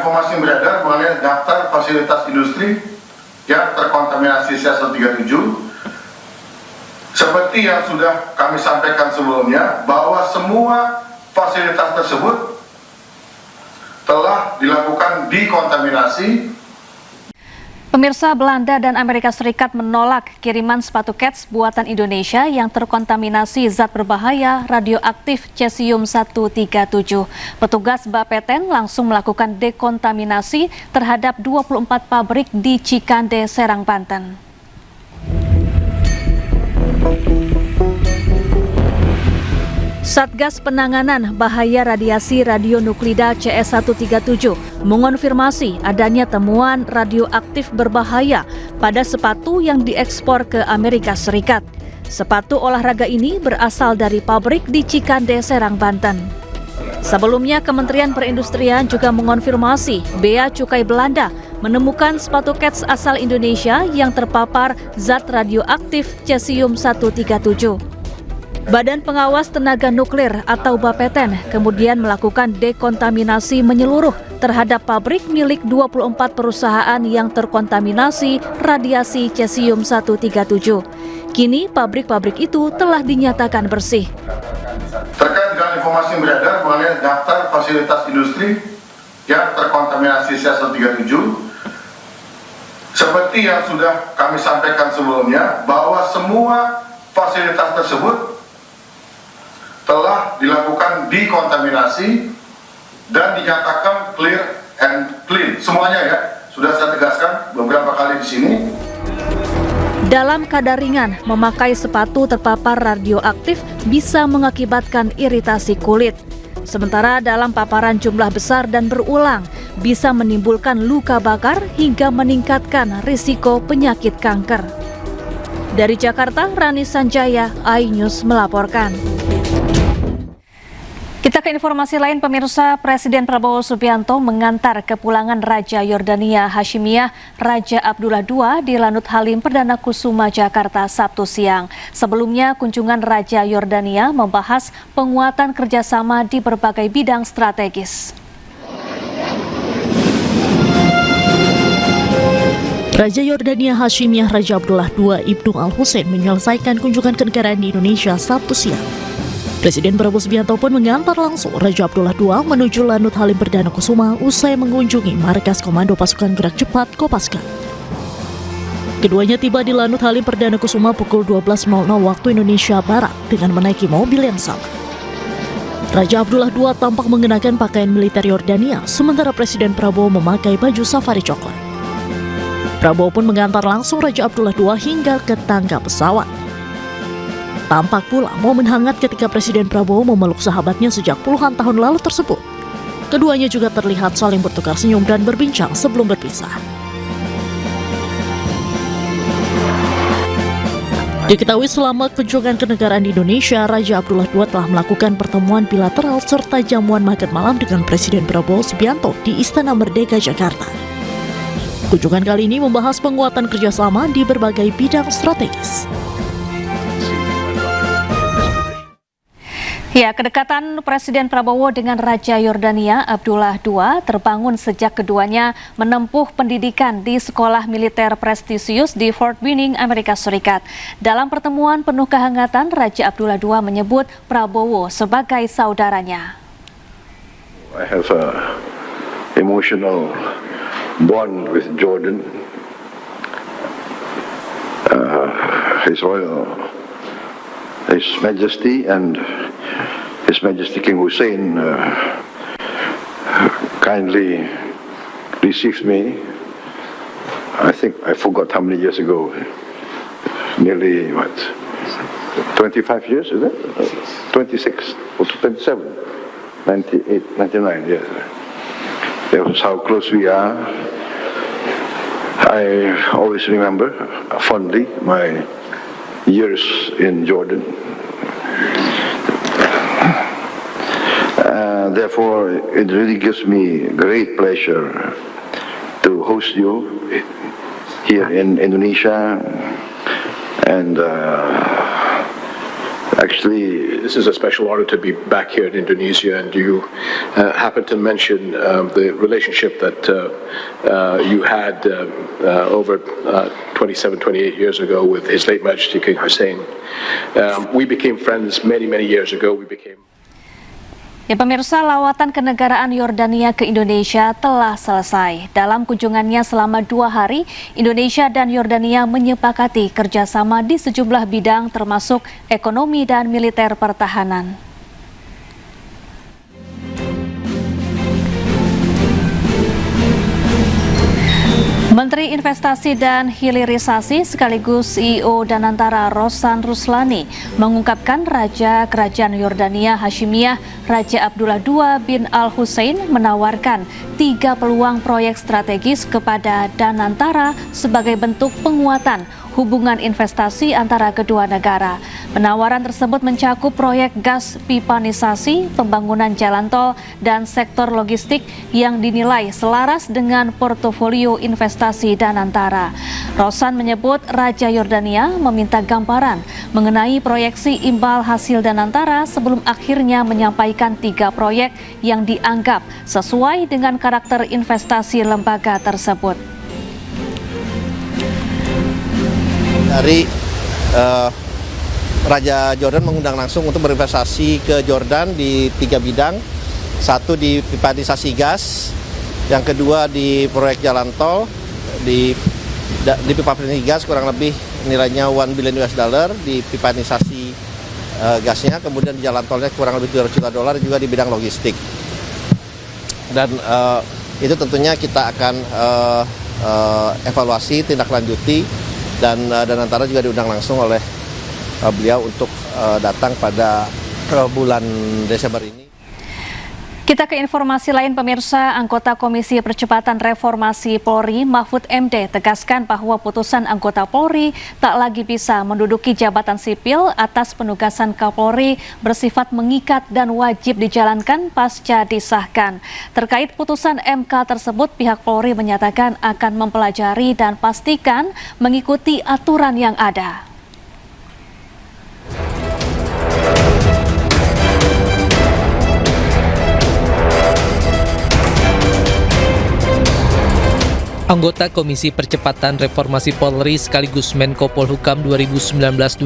informasi yang beredar mengenai daftar fasilitas industri yang terkontaminasi C137. Seperti yang sudah kami sampaikan sebelumnya, bahwa semua fasilitas tersebut telah dilakukan dekontaminasi. Pemirsa, Belanda dan Amerika Serikat menolak kiriman sepatu kets buatan Indonesia yang terkontaminasi zat berbahaya radioaktif cesium-137. Petugas Bapeten langsung melakukan dekontaminasi terhadap 24 pabrik di Cikande, Serang, Banten. Satgas Penanganan Bahaya Radiasi Radionuklida CS137 mengonfirmasi adanya temuan radioaktif berbahaya pada sepatu yang diekspor ke Amerika Serikat. Sepatu olahraga ini berasal dari pabrik di Cikande, Serang, Banten. Sebelumnya, Kementerian Perindustrian juga mengonfirmasi Bea Cukai Belanda menemukan sepatu kets asal Indonesia yang terpapar zat radioaktif cesium-137. Badan Pengawas Tenaga Nuklir atau Bapeten kemudian melakukan dekontaminasi menyeluruh terhadap pabrik milik 24 perusahaan yang terkontaminasi radiasi cesium-137. Kini pabrik-pabrik itu telah dinyatakan bersih. Terkait dengan informasi yang beredar mengenai daftar fasilitas industri yang terkontaminasi C137, seperti yang sudah kami sampaikan sebelumnya, bahwa semua fasilitas tersebut telah dilakukan dekontaminasi dan dinyatakan clear and clean. Semuanya ya, sudah saya tegaskan beberapa kali di sini. Dalam kadar ringan, memakai sepatu terpapar radioaktif bisa mengakibatkan iritasi kulit. Sementara dalam paparan jumlah besar dan berulang, bisa menimbulkan luka bakar hingga meningkatkan risiko penyakit kanker. Dari Jakarta, Rani Sanjaya, iNews melaporkan. Kita ke informasi lain, pemirsa. Presiden Prabowo Subianto mengantar kepulangan Raja Yordania Hashimiyah Raja Abdullah II di Lanut Halim Perdana Kusuma, Jakarta, Sabtu siang. Sebelumnya, kunjungan Raja Yordania membahas penguatan kerjasama di berbagai bidang strategis. Raja Yordania Hashimiyah Raja Abdullah II Ibnu Al-Husain menyelesaikan kunjungan kenegaraan di Indonesia Sabtu siang. Presiden Prabowo Subianto pun mengantar langsung Raja Abdullah II menuju Lanut Halim Perdana Kusuma usai mengunjungi markas Komando Pasukan Gerak Cepat Kopaska. Keduanya tiba di Lanut Halim Perdana Kusuma pukul 12.00 waktu Indonesia Barat dengan menaiki mobil yang sama. Raja Abdullah II tampak mengenakan pakaian militer Yordania, sementara Presiden Prabowo memakai baju safari coklat. Prabowo pun mengantar langsung Raja Abdullah II hingga ke tangga pesawat. Tampak pula momen hangat ketika Presiden Prabowo memeluk sahabatnya sejak puluhan tahun lalu tersebut. Keduanya juga terlihat saling bertukar senyum dan berbincang sebelum berpisah. Diketahui selama kunjungan kenegaraan di Indonesia, Raja Abdullah II telah melakukan pertemuan bilateral serta jamuan makan malam dengan Presiden Prabowo Subianto di Istana Merdeka, Jakarta. Kunjungan kali ini membahas penguatan kerjasama di berbagai bidang strategis. Ya, kedekatan Presiden Prabowo dengan Raja Yordania Abdullah II terbangun sejak keduanya menempuh pendidikan di sekolah militer prestisius di Fort Benning, Amerika Serikat. Dalam pertemuan penuh kehangatan, Raja Abdullah II menyebut Prabowo sebagai saudaranya. I have a emotional bond with Jordan. His Majesty and His Majesty King Hussein kindly received me. I think I forgot how many years ago. Nearly 25 years, is it? 26 or 27? 98, 99, yes. That was how close we are. I always remember fondly my years in Jordan. Therefore, it really gives me great pleasure to host you here in Indonesia and Actually, This is a special honor to be back here in Indonesia, and you happen to mention the relationship that you had over 27, 28 years ago with His late Majesty King Hussein. We became friends many years ago. Ya pemirsa, lawatan kenegaraan Yordania ke Indonesia telah selesai. Dalam kunjungannya selama 2 hari, Indonesia dan Yordania menyepakati kerjasama di sejumlah bidang termasuk ekonomi dan militer pertahanan. Menteri Investasi dan Hilirisasi sekaligus CEO Danantara Rosan Ruslani mengungkapkan Raja Kerajaan Yordania Hashimiyah Raja Abdullah II bin Al Hussein menawarkan 3 peluang proyek strategis kepada Danantara sebagai bentuk penguatan hubungan investasi antara kedua negara. Penawaran tersebut mencakup proyek gas pipanisasi, pembangunan jalan tol, dan sektor logistik yang dinilai selaras dengan portofolio investasi Danantara. Rosan menyebut Raja Yordania meminta gambaran mengenai proyeksi imbal hasil Danantara sebelum akhirnya menyampaikan 3 proyek yang dianggap sesuai dengan karakter investasi lembaga tersebut. Dari Raja Jordan mengundang langsung untuk berinvestasi ke Jordan di 3 bidang. 1 di pipanisasi gas, yang kedua di proyek jalan tol, di pipanisasi gas kurang lebih nilainya $1 billion di pipanisasi gasnya, kemudian di jalan tolnya kurang lebih $200 juta juga di bidang logistik. Dan itu tentunya kita akan evaluasi, tindak lanjuti, dan Danantara juga diundang langsung oleh beliau untuk datang pada bulan Desember ini. Kita ke informasi lain pemirsa, anggota Komisi Percepatan Reformasi Polri Mahfud MD tegaskan bahwa putusan anggota Polri tak lagi bisa menduduki jabatan sipil atas penugasan Kapolri bersifat mengikat dan wajib dijalankan pasca disahkan. Terkait putusan MK tersebut, pihak Polri menyatakan akan mempelajari dan pastikan mengikuti aturan yang ada. Anggota Komisi Percepatan Reformasi Polri sekaligus Menko Polhukam 2019-2024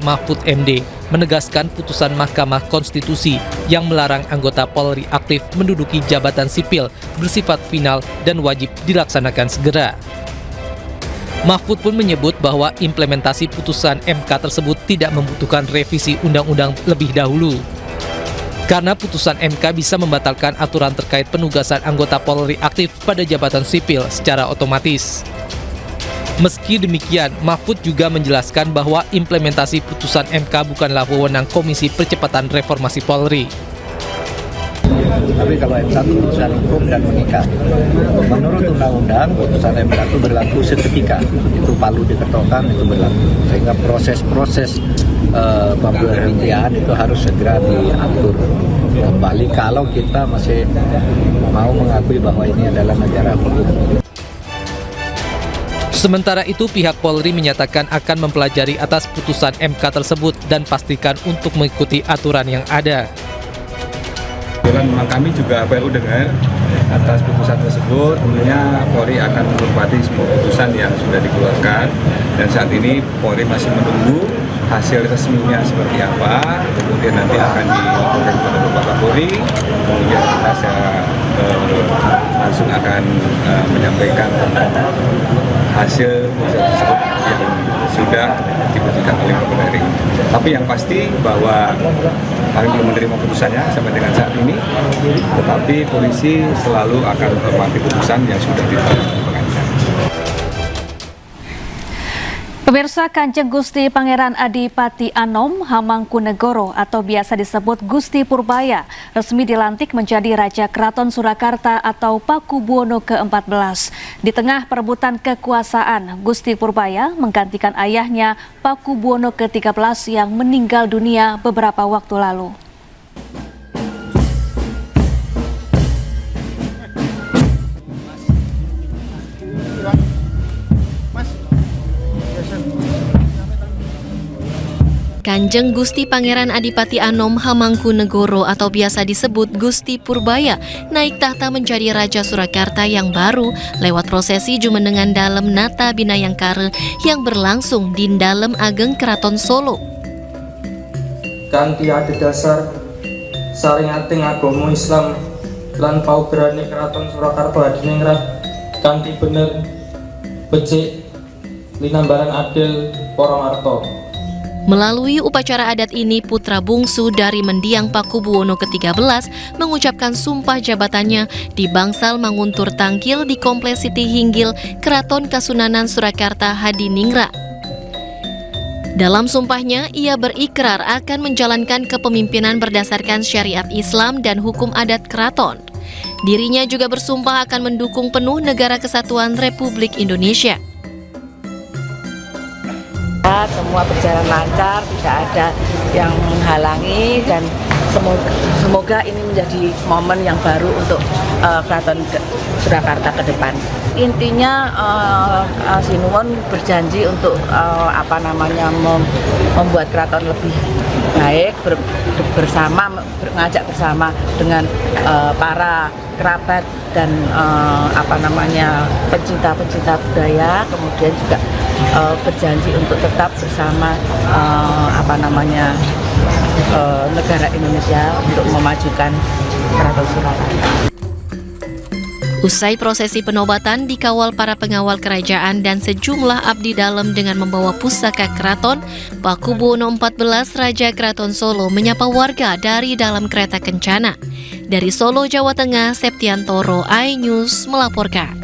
Mahfud MD menegaskan putusan Mahkamah Konstitusi yang melarang anggota Polri aktif menduduki jabatan sipil bersifat final dan wajib dilaksanakan segera. Mahfud pun menyebut bahwa implementasi putusan MK tersebut tidak membutuhkan revisi undang-undang lebih dahulu. Karena putusan MK bisa membatalkan aturan terkait penugasan anggota Polri aktif pada jabatan sipil secara otomatis. Meski demikian, Mahfud juga menjelaskan bahwa implementasi putusan MK bukanlah wewenang Komisi Percepatan Reformasi Polri. Tapi kalau M1 putusan hukum dan mengikat, menurut undang-undang putusan MK itu berlaku seketika, itu palu diketokkan itu berlaku, sehingga proses pemberhentian itu harus segera diatur kembali kalau kita masih mau mengakui bahwa ini adalah negara hukum. Sementara itu, pihak Polri menyatakan akan mempelajari atas putusan MK tersebut dan pastikan untuk mengikuti aturan yang ada. Memang kami juga baru dengar atas putusan tersebut, tentunya Polri akan menghormati semua putusan yang sudah dikeluarkan, dan saat ini Polri masih menunggu hasil resminya seperti apa, kemudian nanti akan dilaporkan kepada Bapak Kapolri, kemudian kita langsung akan menyampaikan tentang hasil putusan tersebut yang sudah diberikan oleh Kapolri. Tapi yang pasti bahwa kami belum menerima putusannya sampai dengan saat ini, tetapi polisi selalu akan menghormati putusan yang sudah diterima. Pemirsa, Kanjeng Gusti Pangeran Adipati Anom Hamangkunegoro atau biasa disebut Gusti Purbaya resmi dilantik menjadi Raja Keraton Surakarta atau Pakubuwono ke-14. Di tengah perebutan kekuasaan, Gusti Purbaya menggantikan ayahnya Pakubuwono ke-13 yang meninggal dunia beberapa waktu lalu. Kanjeng Gusti Pangeran Adipati Anom Hamangkunegoro atau biasa disebut Gusti Purbaya naik tahta menjadi Raja Surakarta yang baru lewat prosesi jumenengan dalem Nata Binayangkara yang berlangsung di dalem Ageng Keraton Solo. Kanthi adhedhasar saringating agama Islam lan paugerane Keraton Surakarta Hadiningrat kanthi bener becik linambaran adil para marto. Melalui upacara adat ini, putra bungsu dari mendiang Pakubuwono ke-13 mengucapkan sumpah jabatannya di Bangsal Manguntur Tangkil di Kompleks Siti Hinggil, Keraton Kasunanan Surakarta Hadiningrat. Dalam sumpahnya, ia berikrar akan menjalankan kepemimpinan berdasarkan syariat Islam dan hukum adat keraton. Dirinya juga bersumpah akan mendukung penuh Negara Kesatuan Republik Indonesia. Semua berjalan lancar, tidak ada yang menghalangi, dan semoga ini menjadi momen yang baru untuk Keraton Surakarta ke depan. Intinya Sinuwun berjanji untuk membuat keraton lebih baik, mengajak bersama dengan para kerabat dan pencinta budaya, kemudian juga berjanji untuk tetap bersama negara Indonesia untuk memajukan Keraton Surakarta. Usai prosesi penobatan dikawal para pengawal kerajaan dan sejumlah abdi dalam dengan membawa pusaka keraton, Pakubuwono XIV Raja Keraton Solo menyapa warga dari dalam kereta kencana. Dari Solo, Jawa Tengah, Septiantoro, iNews melaporkan.